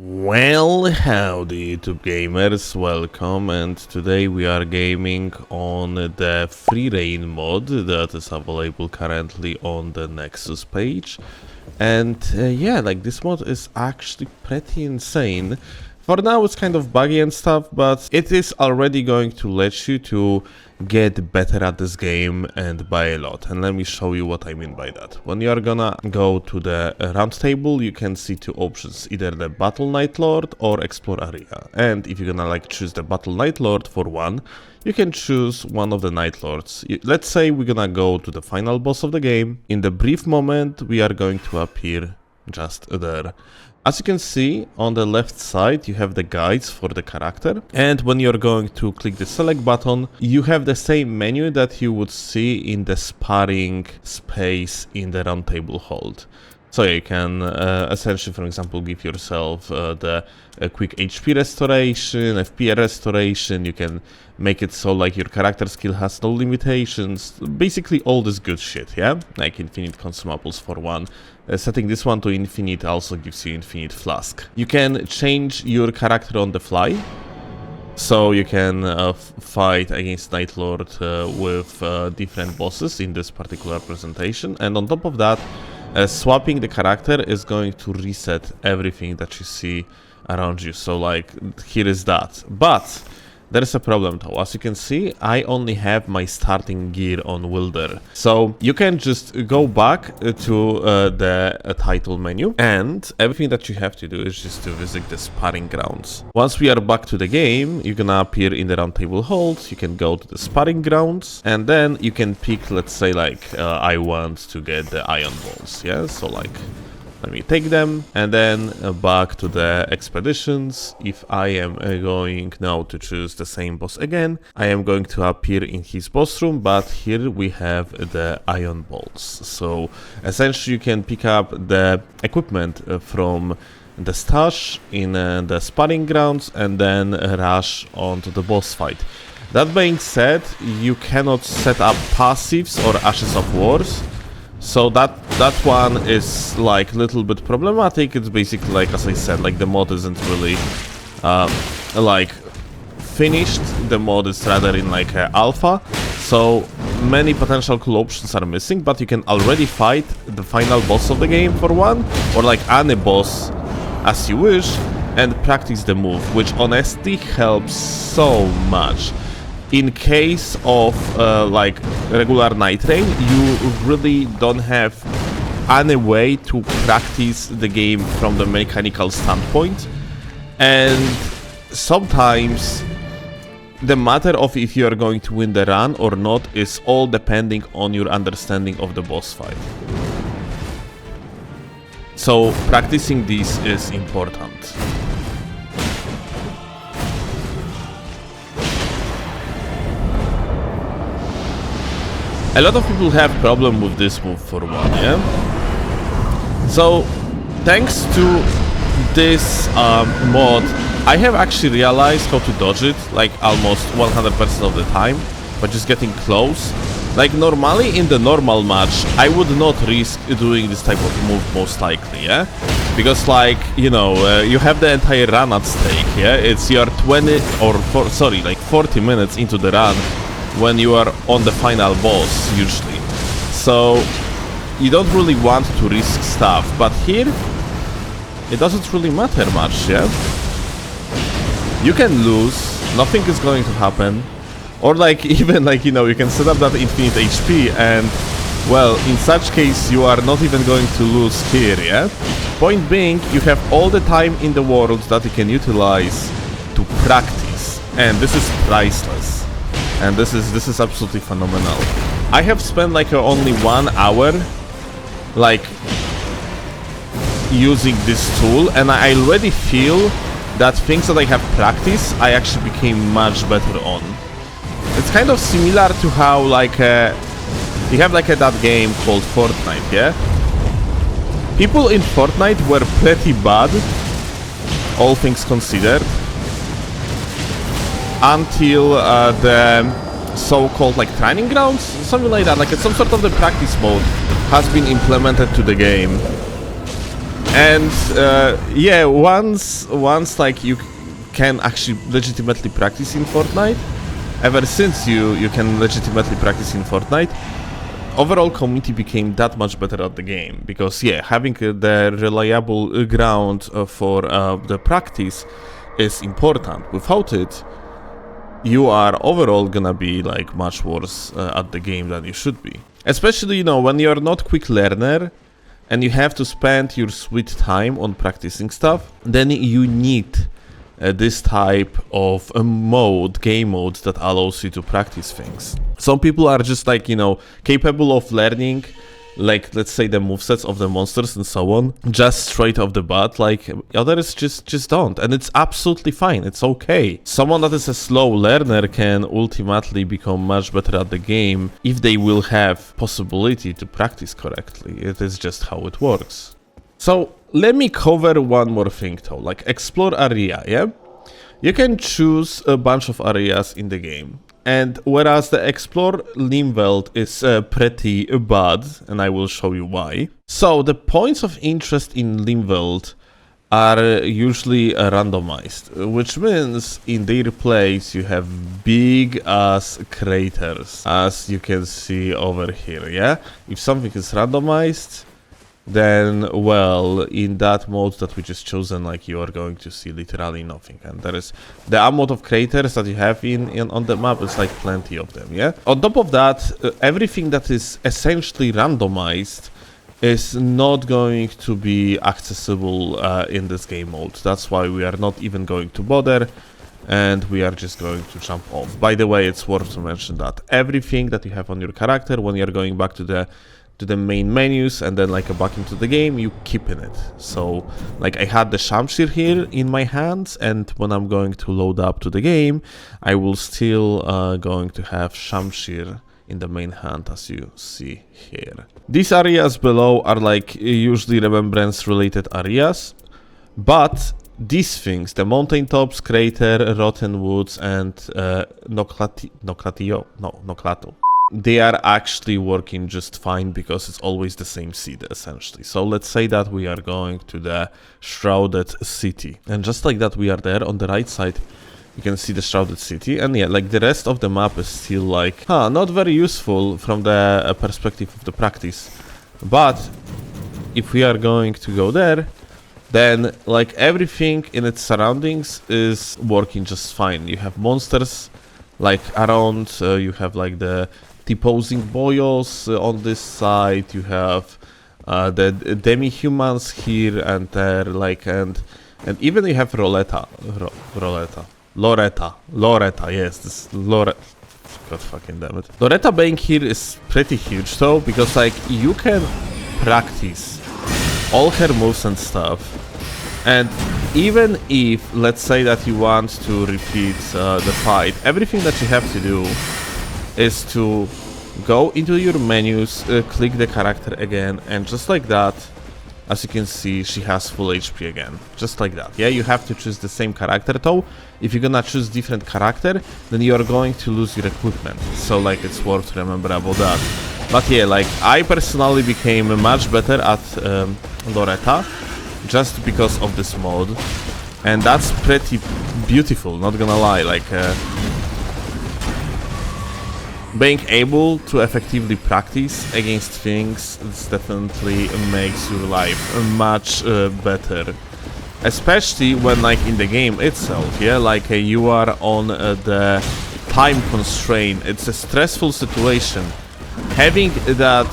Well, howdy YouTube gamers, welcome, and today we are gaming on the free reign mod that is available currently on the Nexus page. And yeah, like this mod is actually pretty insane. For now it's kind of buggy and stuff, but it is already going to let you to get better at this game and by a lot. And let me show you what I mean by that. When you are gonna go to the round table, you can see two options, either the Battle Night Lord or Explore Area. And if you're gonna like choose the Battle Night Lord for one, you can choose one of the Night Lords. Let's say we're gonna go to the final boss of the game. In the brief moment, we are going to appear just there. As you can see, on the left side you have the guides for the character, and when you're going to click the select button, you have the same menu that you would see in the sparring space in the round table hold. So yeah, you can essentially, for example, give yourself the quick HP restoration, FP restoration. You can make it so like your character skill has no limitations. Basically all this good shit, yeah? Like infinite consumables for one. Setting this one to infinite also gives you infinite flask. You can change your character on the fly. So you can fight against Night Lord with different bosses in this particular presentation. And on top of that, swapping the character is going to reset everything that you see around you. So like, here is that. But there is a problem though. As you can see, I only have my starting gear on Wilder. So you can just go back to the title menu, and everything that you have to do is just to visit the sparring grounds. Once we are back to the game, you're gonna appear in the round table hold. You can go to the sparring grounds, and then you can pick, let's say like, I want to get the iron balls, yeah? So like, let me take them, and then back to the expeditions. If I am going now to choose the same boss again, I am going to appear in his boss room, but here we have the iron balls. So essentially you can pick up the equipment from the stash in the sparring grounds and then rush onto the boss fight. That being said, you cannot set up passives or Ashes of Wars. So that one is like a little bit problematic. It's basically like, as I said, like the mod isn't really like finished. The mod is rather in like alpha, so many potential cool options are missing, but you can already fight the final boss of the game for one, or like any boss as you wish, and practice the move, which honestly helps so much. In case of like regular Nightreign, you really don't have any way to practice the game from the mechanical standpoint, and sometimes the matter of if you are going to win the run or not is all depending on your understanding of the boss fight. So practicing this is important. A lot of people have problem with this move for one, yeah? So, thanks to this mod, I have actually realized how to dodge it, like almost 100% of the time, but just getting close. Like normally in the normal match, I would not risk doing this type of move most likely, yeah? Because like, you know, you have the entire run at stake, yeah? It's your 40 minutes into the run, when you are on the final boss, usually. So, you don't really want to risk stuff, but here, it doesn't really matter much, yeah? You can lose, nothing is going to happen, or like, even like, you know, you can set up that infinite HP, and, well, in such case, you are not even going to lose here, yeah? Point being, you have all the time in the world that you can utilize to practice, and this is priceless. And this is absolutely phenomenal. I have spent like only 1 hour like using this tool, and I already feel that things that I have practiced I actually became much better on. It's kind of similar to how like you have like that game called Fortnite, yeah? People in Fortnite were pretty bad, all things considered, until the so-called like training grounds, something like that, like it's some sort of the practice mode has been implemented to the game. And yeah, once like you can actually legitimately practice in Fortnite, ever since you can legitimately practice in Fortnite, overall community became that much better at the game, because yeah, having the reliable ground for the practice is important. Without it, you are overall gonna be like much worse at the game than you should be. Especially, you know, when you're not quick learner and you have to spend your sweet time on practicing stuff, then you need this type of game mode that allows you to practice things. Some people are just like, you know, capable of learning, like, let's say, the movesets of the monsters and so on, just straight off the bat, like others just don't. And it's absolutely fine, it's okay. Someone that is a slow learner can ultimately become much better at the game if they will have possibility to practice correctly. It is just how it works. So let me cover one more thing though, like explore area, yeah? You can choose a bunch of areas in the game. And whereas the explore Limwelt is pretty bad, and I will show you why. So the points of interest in Limwelt are usually randomized, which means in their place you have big ass craters, as you can see over here, yeah? If something is randomized, then, well, in that mode that we just chosen, like, you are going to see literally nothing. And there is the amount of craters that you have on the map is like plenty of them, yeah? On top of that, everything that is essentially randomized is not going to be accessible in this game mode. That's why we are not even going to bother, and we are just going to jump off. By the way, it's worth to mention that everything that you have on your character, when you're going back to the main menus and then like back into the game, you keep in it. So like I had the Shamshir here in my hands, and when I'm going to load up to the game, I will still going to have Shamshir in the main hand, as you see here. These areas below are like usually remembrance related areas, but these things, the mountaintops, crater, rotten woods, and Noklato, they are actually working just fine because it's always the same seed, essentially. So let's say that we are going to the Shrouded City. And just like that, we are there. On the right side, you can see the Shrouded City. And yeah, like the rest of the map is still like, not very useful from the perspective of the practice. But if we are going to go there, then like everything in its surroundings is working just fine. You have monsters like around, you have like the deposing boils on this side, you have the demi-humans here and there, like, and even you have Loretta, yes, this Loretta, god fucking damn it. Loretta bank here is pretty huge though, because like you can practice all her moves and stuff, and even if, let's say that you want to repeat the fight, everything that you have to do is to go into your menus, click the character again, and just like that, as you can see, she has full HP again. Just like that. Yeah, you have to choose the same character though. If you're gonna choose different character, then you're going to lose your equipment. So like it's worth to remember about that. But yeah, like I personally became much better at Loretta just because of this mode. And that's pretty beautiful, not gonna lie. Like being able to effectively practice against things definitely makes your life much better. Especially when like in the game itself, yeah, like you are on the time constraint. It's a stressful situation. Having that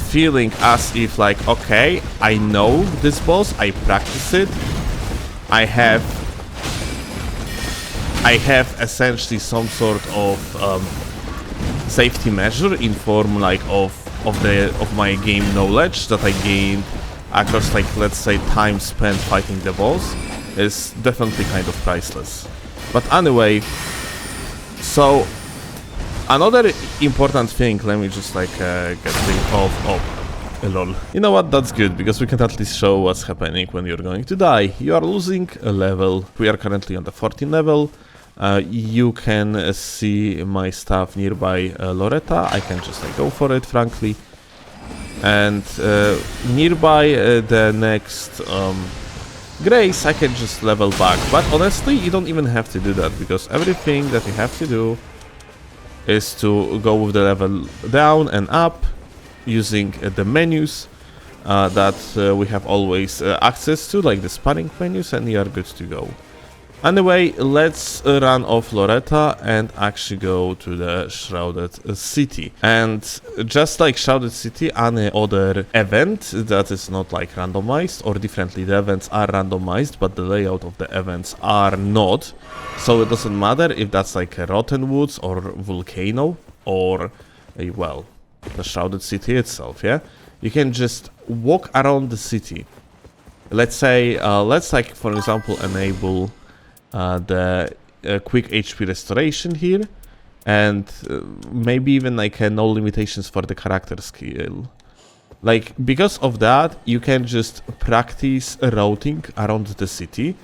feeling as if like, okay, I know this boss, I practice it, I have essentially some sort of safety measure in form like of my game knowledge that I gained across, like, let's say, time spent fighting the boss, is definitely kind of priceless. But anyway, so another important thing, let me just like get rid of, lol. You know what, that's good, because we can at least show what's happening when you're going to die. You are losing a level. We are currently on the 14th level. You can see my stuff nearby Loretta. I can just like go for it, frankly. And nearby the next grace, I can just level back. But honestly, you don't even have to do that, because everything that you have to do is to go with the level down and up using the menus that we have always access to, like the spanning menus, and you are good to go. Anyway, let's run off Loretta and actually go to the Shrouded City. And just like Shrouded City, any other event that is not like randomized, or differently, the events are randomized, but the layout of the events are not. So it doesn't matter if that's like a Rotten Woods or Volcano or, well, the Shrouded City itself, yeah? You can just walk around the city. Let's say, let's like, for example, enable the quick HP restoration here, and maybe even like no limitations for the character skill. Like, because of that, you can just practice routing around the city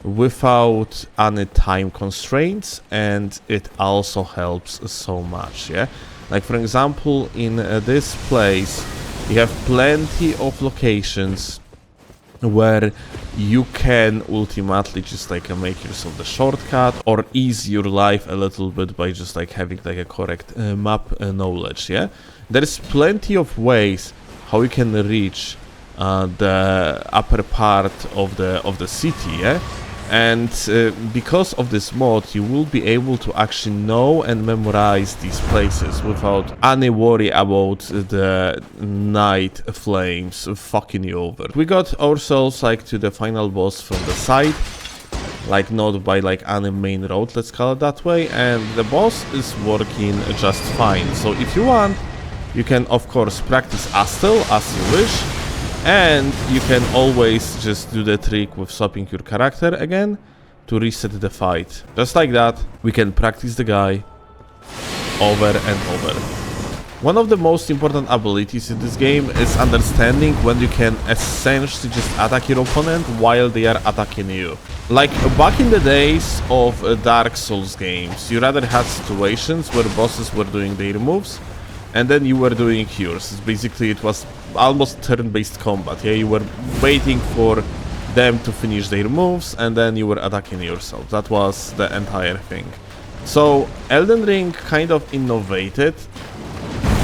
without any time constraints, and it also helps so much, yeah? Like, for example, in this place, you have plenty of locations where you can ultimately just like make yourself the shortcut or ease your life a little bit by just like having like a correct map knowledge, yeah? There's plenty of ways how you can reach the upper part of the city, yeah? And because of this mod, you will be able to actually know and memorize these places without any worry about the night flames fucking you over. We got ourselves like to the final boss from the side, like not by like any main road, let's call it that way, and the boss is working just fine. So if you want, you can of course practice Astel as you wish. And you can always just do the trick with swapping your character again to reset the fight. Just like that, we can practice the guy over and over. One of the most important abilities in this game is understanding when you can essentially just attack your opponent while they are attacking you. Like back in the days of Dark Souls games, you rather had situations where bosses were doing their moves and then you were doing yours. Basically, it was almost turn-based combat, yeah? You were waiting for them to finish their moves, and then you were attacking yourself. That was the entire thing. So, Elden Ring kind of innovated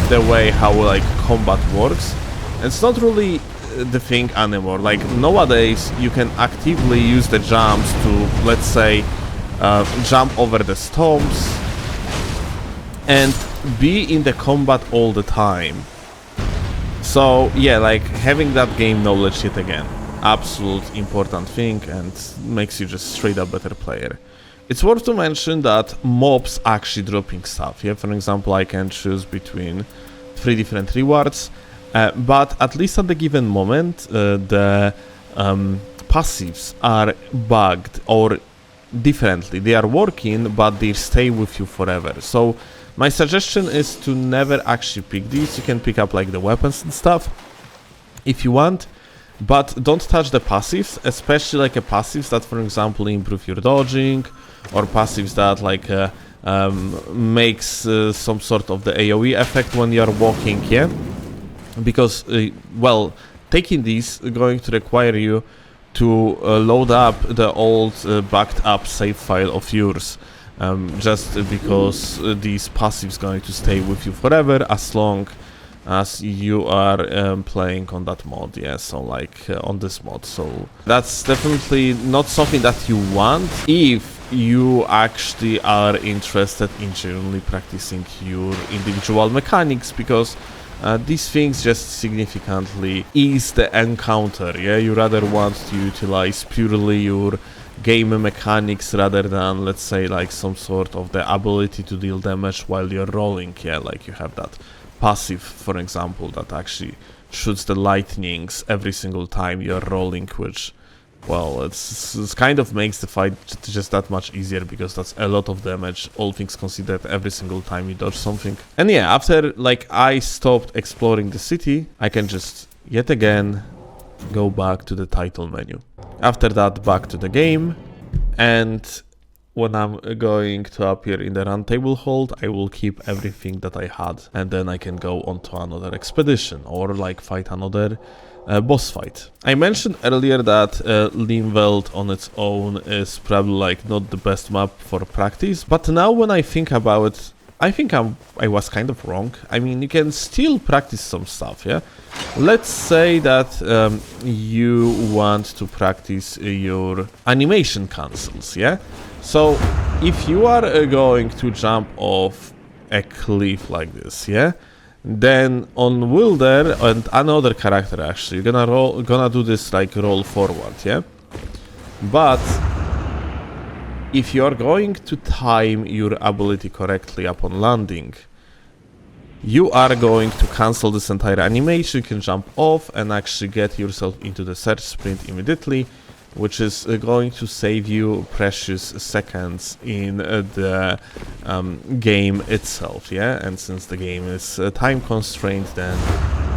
the way how, like, combat works. It's not really the thing anymore. Like, nowadays, you can actively use the jumps to, let's say, jump over the storms, and be in the combat all the time. So yeah, like having that game knowledge yet again, absolute important thing, and makes you just straight up better player. It's worth to mention that mobs actually dropping stuff. Yeah, for example, I can choose between 3 different rewards, but at least at the given moment, the passives are bugged, or differently, they are working, but they stay with you forever. So my suggestion is to never actually pick these. You can pick up like the weapons and stuff if you want, but don't touch the passives, especially like passives that, for example, improve your dodging, or passives that like makes some sort of the AoE effect when you're walking, yeah? Because, well, taking these is going to require you to load up the old backed up save file of yours. Just because these passives going to stay with you forever as long as you are playing on that mod, yeah, so like on this mod. So that's definitely not something that you want if you actually are interested in genuinely practicing your individual mechanics, because these things just significantly ease the encounter, yeah? You rather want to utilize purely your game mechanics rather than, let's say, like some sort of the ability to deal damage while you're rolling, yeah? Like you have that passive, for example, that actually shoots the lightnings every single time you're rolling, which, well, it's kind of makes the fight just that much easier, because that's a lot of damage, all things considered, every single time you dodge something. And yeah, after like I stopped exploring the city, I can just yet again go back to the title menu. After that, back to the game, and when I'm going to appear in the run table hold, I will keep everything that I had, and then I can go on to another expedition or like fight another boss fight. I mentioned earlier that Limveld on its own is probably like not the best map for practice, but now when I think about it, I think I was kind of wrong. I mean, you can still practice some stuff, yeah? Let's say that you want to practice your animation cancels, yeah? So, if you are going to jump off a cliff like this, yeah? Then on Wilder and another character actually, you're gonna do this like roll forward, yeah? But if you're going to time your ability correctly upon landing, you are going to cancel this entire animation, you can jump off and actually get yourself into the search sprint immediately, which is going to save you precious seconds in the game itself, yeah? And since the game is time constrained, then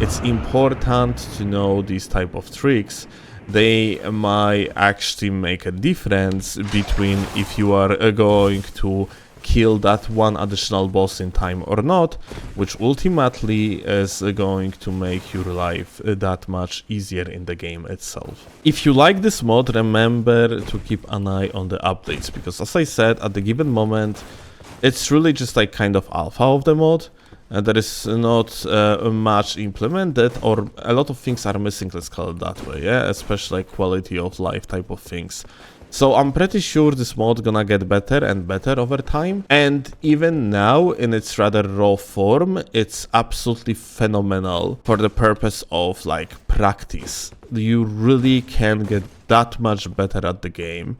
it's important to know these type of tricks. They might actually make a difference between if you are going to kill that one additional boss in time or not, which ultimately is going to make your life that much easier in the game itself. If you like this mod, remember to keep an eye on the updates, because as I said, at the given moment, it's really just like kind of alpha of the mod. There is not much implemented, or a lot of things are missing, let's call it that way, yeah? Especially like quality of life type of things. So I'm pretty sure this mod gonna get better and better over time, and even now in its rather raw form, it's absolutely phenomenal for the purpose of like practice. You really can get that much better at the game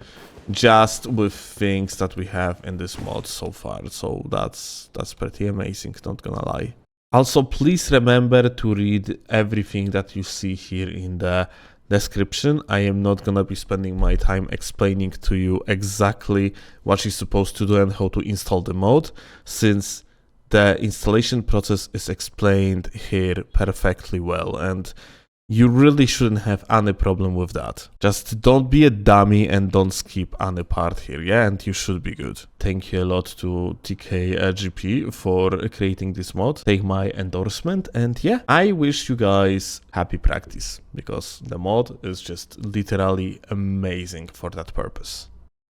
just with things that we have in this mod so far. So that's pretty amazing, not gonna lie. Also, please remember to read everything that you see here in the description. I am not gonna be spending my time explaining to you exactly what you're supposed to do and how to install the mod, since the installation process is explained here perfectly well, and you really shouldn't have any problem with that. Just don't be a dummy and don't skip any part here, yeah? And you should be good. Thank you a lot to TKGP for creating this mod. Take my endorsement, and yeah, I wish you guys happy practice, because the mod is just literally amazing for that purpose.